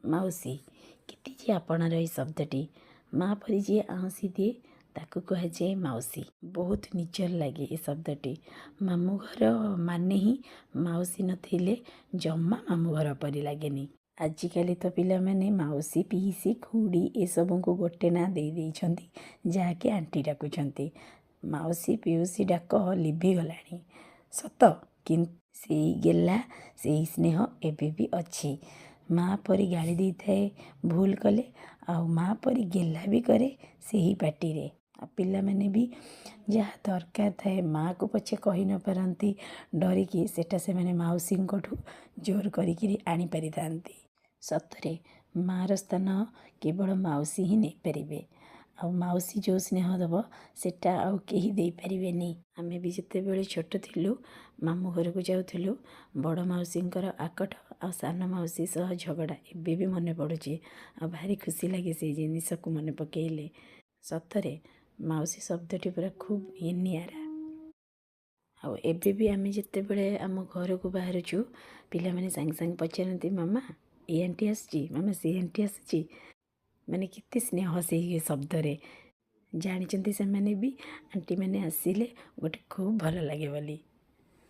ମାଉସୀ କେତେ ଯେ ଆପଣାର ଏଇ ଶବ୍ଦଟି। ମା ପରି ଯିଏ ଆଉଁସି ଦିଏ ତାକୁ କୁହାଯାଏ ମାଉସୀ। ବହୁତ ନିଜର ଲାଗେ ଏ ଶବ୍ଦଟି। ମାମୁଁ ଘର ମାନେ ହିଁ ମାଉସୀ ନଥିଲେ ଜମା ମାମୁଁ ଘର ପରି ଲାଗେନି। ଆଜିକାଲି ତ ପିଲାମାନେ ମାଉସୀ ପିଇସି ଖୁଡ଼ି ଏସବୁଙ୍କୁ ଗୋଟେ ନାଁ ଦେଇ ଦେଇଛନ୍ତି, ଯାହାକି ଆଣ୍ଟି ଡାକୁଛନ୍ତି। ମାଉସୀ ପିଉସୀ ଡାକ ଲିଭିଗଲାଣି ସତ, କିନ୍ତୁ ସେଇ ଗେହ୍ଲା ସେଇ ସ୍ନେହ ଏବେ ବି ଅଛି। ମା ପରି ଗାଳି ଦେଇଥାଏ ଭୁଲ କଲେ, ଆଉ ମା ପରି ଗେହ୍ଲା ବି କରେ ସେହି ପାଟିରେ। ଆଉ ପିଲାମାନେ ବି ଯାହା ଦରକାର ଥାଏ ମାଆକୁ ପଛେ କହି ନ ପାରନ୍ତି ଡରିକି, ସେଟା ସେମାନେ ମାଉସୀଙ୍କଠୁ ଜୋର କରିକିରି ଆଣିପାରିଥାନ୍ତି। ସତରେ ମାଆର ସ୍ଥାନ କେବଳ ମାଉସୀ ହିଁ ନେଇପାରିବେ। ଆଉ ମାଉସୀ ଯେଉଁ ସ୍ନେହ ଦେବ ସେଟା ଆଉ କେହି ଦେଇପାରିବେନି। ଆମେ ବି ଯେତେବେଳେ ଛୋଟ ଥିଲୁ ମାମୁଁ ଘରକୁ ଯାଉଥିଲୁ, ବଡ଼ ମାଉସୀଙ୍କର ଆକଟ ଆଉ ସାନ ମାଉସୀ ସହ ଝଗଡ଼ା ଏବେ ବି ମନେ ପଡ଼ୁଛି। ଆଉ ଭାରି ଖୁସି ଲାଗେ ସେଇ ଜିନିଷକୁ ମନେ ପକେଇଲେ। ସତରେ ମାଉସୀ ଶବ୍ଦଟି ପୁରା ଖୁବ୍ ନିଆରା। ଆଉ ଏବେ ବି ଆମେ ଯେତେବେଳେ ଆମ ଘରକୁ ବାହାରୁଛୁ ପିଲାମାନେ ସାଙ୍ଗେ ସାଙ୍ଗେ ପଚାରନ୍ତି, ମାମା ଏ ଆଣ୍ଟି ଆସିଛି, ମାମା ସେ ଆଣ୍ଟି ଆସିଛି। ମାନେ କେତେ ସ୍ନେହ ସେଇ ଶବ୍ଦରେ। ଜାଣିଛନ୍ତି ସେମାନେ ବି ଆଣ୍ଟିମାନେ ଆସିଲେ ଗୋଟେ ଖୁବ୍ ଭଲ ଲାଗେ ବୋଲି।